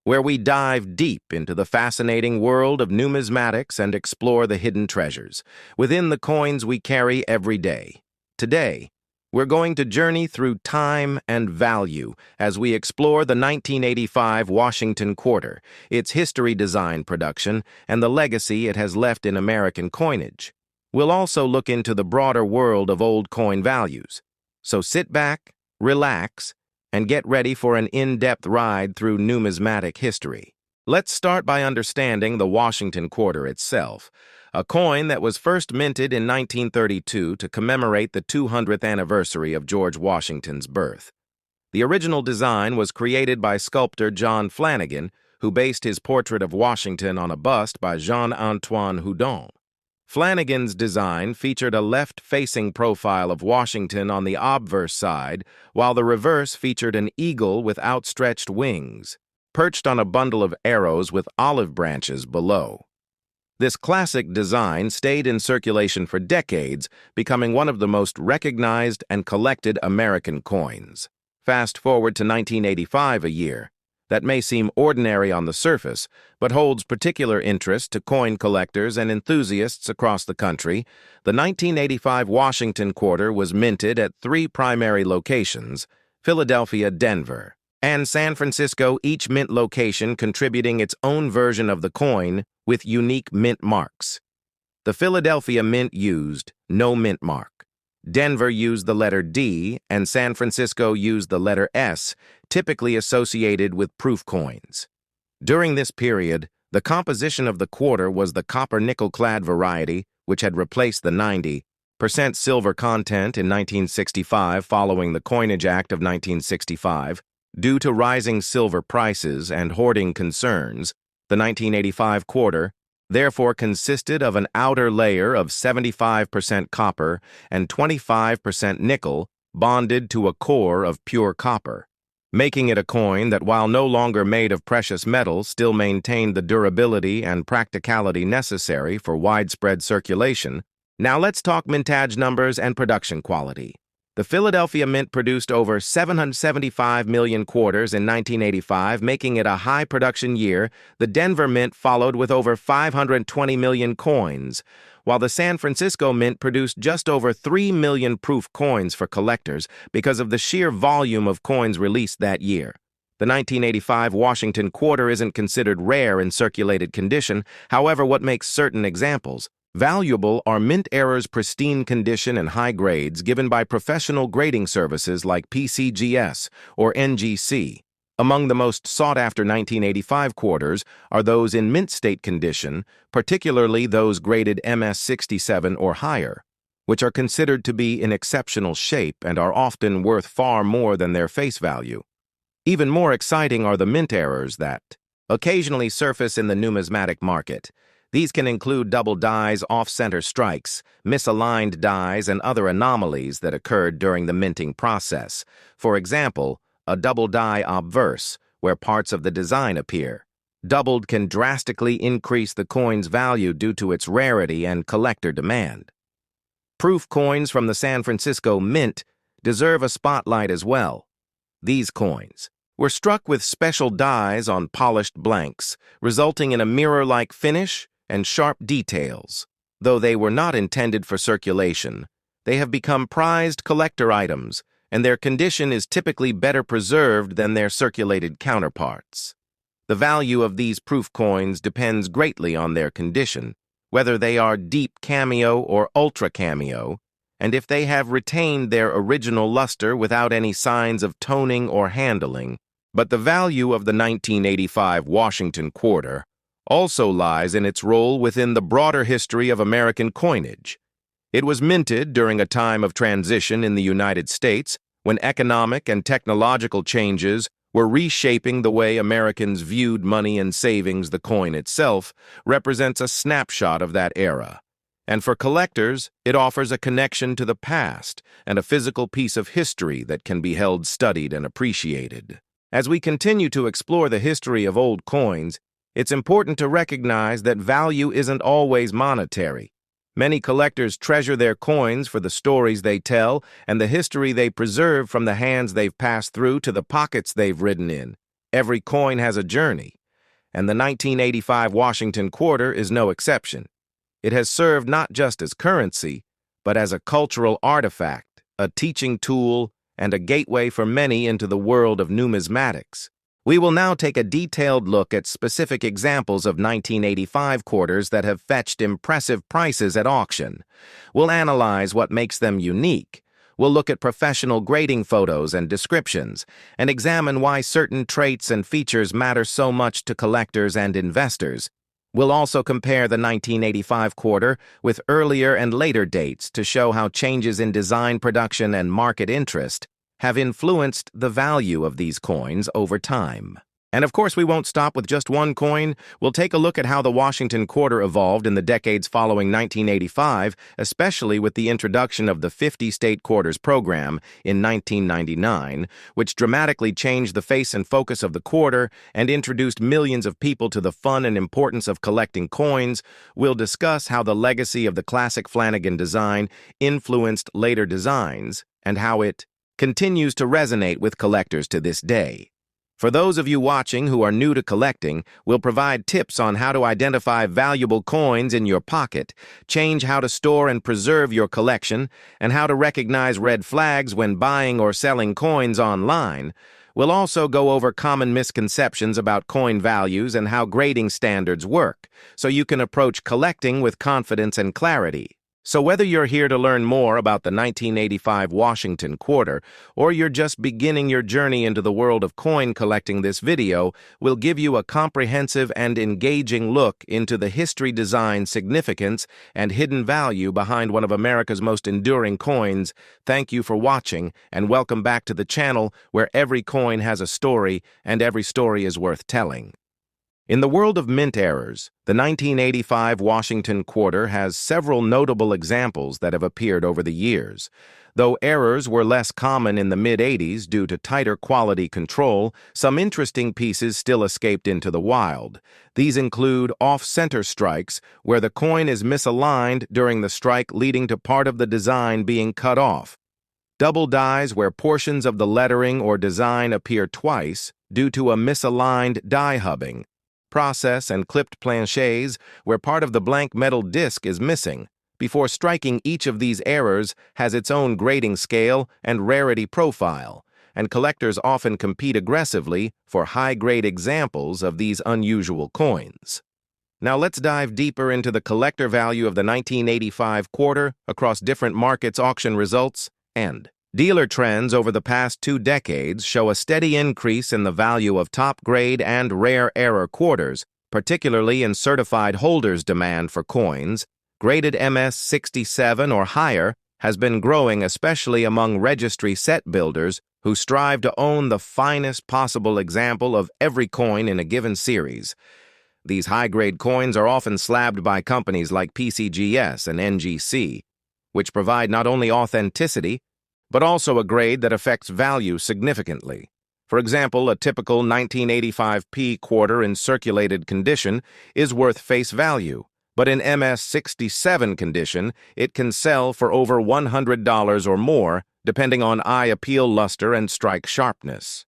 where we dive deep into the fascinating world of numismatics and explore the hidden treasures within the coins we carry every day. Today, we're going to journey through time and value as we explore the 1985 Washington Quarter, its history, design, production, and the legacy it has left in American coinage. We'll also look into the broader world of old coin values. So sit back, relax, and get ready for an in-depth ride through numismatic history. Let's start by understanding the Washington Quarter itself, a coin that was first minted in 1932 to commemorate the 200th anniversary of George Washington's birth. The original design was created by sculptor John Flanagan, who based his portrait of Washington on a bust by Jean-Antoine Houdon. Flanagan's design featured a left-facing profile of Washington on the obverse side, while the reverse featured an eagle with outstretched wings, perched on a bundle of arrows with olive branches below. This classic design stayed in circulation for decades, becoming one of the most recognized and collected American coins. Fast forward to 1985, a year that may seem ordinary on the surface, but holds particular interest to coin collectors and enthusiasts across the country. The 1985 Washington Quarter was minted at three primary locations: Philadelphia, Denver, and San Francisco, each mint location contributing its own version of the coin with unique mint marks. The Philadelphia mint used no mint mark. Denver used the letter D, and San Francisco used the letter S, typically associated with proof coins. During this period, the composition of the quarter was the copper-nickel-clad variety, which had replaced the 90% silver content in 1965 following the Coinage Act of 1965. Due to rising silver prices and hoarding concerns, the 1985 quarter therefore consisted of an outer layer of 75% copper and 25% nickel bonded to a core of pure copper, making it a coin that, while no longer made of precious metal, still maintained the durability and practicality necessary for widespread circulation. Now let's talk mintage numbers and production quality. The Philadelphia Mint produced over 775 million quarters in 1985, making it a high production year. The Denver Mint followed with over 520 million coins, while the San Francisco Mint produced just over 3 million proof coins for collectors because of the sheer volume of coins released that year. The 1985 Washington Quarter isn't considered rare in circulated condition. However, what makes certain examples valuable are mint errors, pristine condition, and high grades given by professional grading services like PCGS or NGC. Among the most sought-after 1985 quarters are those in mint state condition, particularly those graded MS67 or higher, which are considered to be in exceptional shape and are often worth far more than their face value. Even more exciting are the mint errors that occasionally surface in the numismatic market. These can include double dies, off-center strikes, misaligned dies, and other anomalies that occurred during the minting process. For example, a double die obverse, where parts of the design appear. Doubled can drastically increase the coin's value due to its rarity and collector demand. Proof coins from the San Francisco Mint deserve a spotlight as well. These coins were struck with special dies on polished blanks, resulting in a mirror-like finish and sharp details. Though they were not intended for circulation, they have become prized collector items, and their condition is typically better preserved than their circulated counterparts. The value of these proof coins depends greatly on their condition, whether they are deep cameo or ultra cameo, and if they have retained their original luster without any signs of toning or handling. But the value of the 1985 Washington Quarter also lies in its role within the broader history of American coinage. It was minted during a time of transition in the United States when economic and technological changes were reshaping the way Americans viewed money and savings. The coin itself represents a snapshot of that era. And for collectors, it offers a connection to the past and a physical piece of history that can be held, studied, and appreciated. As we continue to explore the history of old coins, it's important to recognize that value isn't always monetary. Many collectors treasure their coins for the stories they tell and the history they preserve, from the hands they've passed through to the pockets they've ridden in. Every coin has a journey, and the 1985 Washington quarter is no exception. It has served not just as currency, but as a cultural artifact, a teaching tool, and a gateway for many into the world of numismatics. We will now take a detailed look at specific examples of 1985 quarters that have fetched impressive prices at auction. We'll analyze what makes them unique. We'll look at professional grading photos and descriptions, and examine why certain traits and features matter so much to collectors and investors. We'll also compare the 1985 quarter with earlier and later dates to show how changes in design production and market interest have influenced the value of these coins over time. And of course, we won't stop with just one coin. We'll take a look at how the Washington quarter evolved in the decades following 1985, especially with the introduction of the 50-state quarters program in 1999, which dramatically changed the face and focus of the quarter and introduced millions of people to the fun and importance of collecting coins. We'll discuss how the legacy of the classic Flanagan design influenced later designs and how it continues to resonate with collectors to this day. For those of you watching who are new to collecting, we'll provide tips on how to identify valuable coins in your pocket, change how to store and preserve your collection, and how to recognize red flags when buying or selling coins online. We'll also go over common misconceptions about coin values and how grading standards work, so you can approach collecting with confidence and clarity. So whether you're here to learn more about the 1985 Washington quarter, or you're just beginning your journey into the world of coin collecting, this video will give you a comprehensive and engaging look into the history, design, significance, and hidden value behind one of America's most enduring coins. Thank you for watching, and welcome back to the channel where every coin has a story, and every story is worth telling. In the world of mint errors, the 1985 Washington quarter has several notable examples that have appeared over the years. Though errors were less common in the mid-'80s due to tighter quality control, some interesting pieces still escaped into the wild. These include off-center strikes, where the coin is misaligned during the strike, leading to part of the design being cut off. Double dies, where portions of the lettering or design appear twice due to a misaligned die hubbing. Process and clipped planchets, where part of the blank metal disc is missing. Before striking, each of these errors has its own grading scale and rarity profile, and collectors often compete aggressively for high-grade examples of these unusual coins. Now let's dive deeper into the collector value of the 1985 quarter across different markets, auction results, and dealer trends over the past 2 decades show a steady increase in the value of top-grade and rare error quarters, particularly in certified holders' demand for coins. Graded MS-67 or higher has been growing, especially among registry set builders who strive to own the finest possible example of every coin in a given series. These high-grade coins are often slabbed by companies like PCGS and NGC, which provide not only authenticity, but also a grade that affects value significantly. For example, a typical 1985 P quarter in circulated condition is worth face value, but in MS-67 condition, it can sell for over $100 or more, depending on eye appeal, luster, and strike sharpness.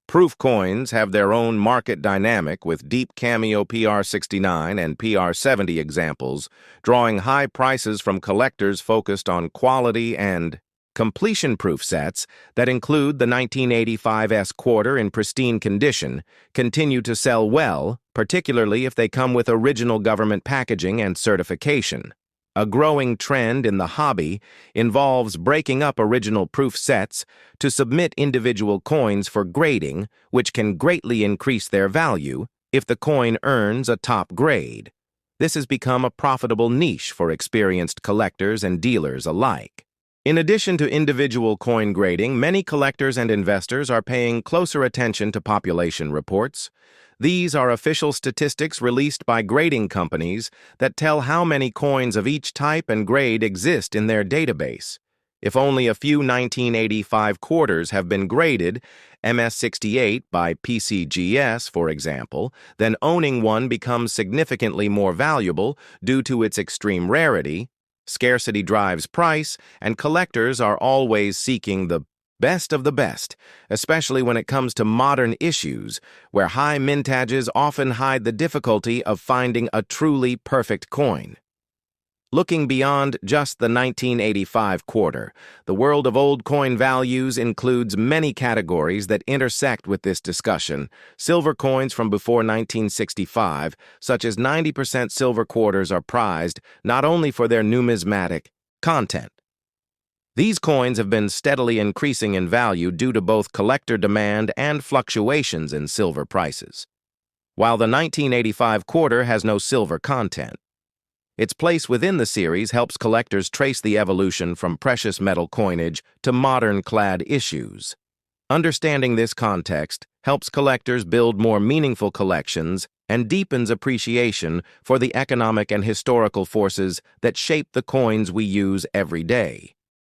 Proof coins have their own market dynamic, with deep cameo PR69 and PR70 examples, drawing high prices from collectors focused on quality and completion-proof sets that include the 1985 S quarter in pristine condition continue to sell well, particularly if they come with original government packaging and certification. A growing trend in the hobby involves breaking up original proof sets to submit individual coins for grading, which can greatly increase their value if the coin earns a top grade. This has become a profitable niche for experienced collectors and dealers alike. In addition to individual coin grading, many collectors and investors are paying closer attention to population reports. These are official statistics released by grading companies that tell how many coins of each type and grade exist in their database. If only a few 1985 quarters have been graded, MS-68 by PCGS, for example, then owning one becomes significantly more valuable due to its extreme rarity. Scarcity drives price, and collectors are always seeking the best of the best, especially when it comes to modern issues, where high mintages often hide the difficulty of finding a truly perfect coin. Looking beyond just the 1985 quarter, the world of old coin values includes many categories that intersect with this discussion. Silver coins from before 1965, such as 90% silver quarters, are prized not only for their numismatic content. These coins have been steadily increasing in value due to both collector demand and fluctuations in silver prices. While the 1985 quarter has no silver content, its place within the series helps collectors trace the evolution from precious metal coinage to modern clad issues. Understanding this context helps collectors build more meaningful collections and deepens appreciation for the economic and historical forces that shape the coins we use every day.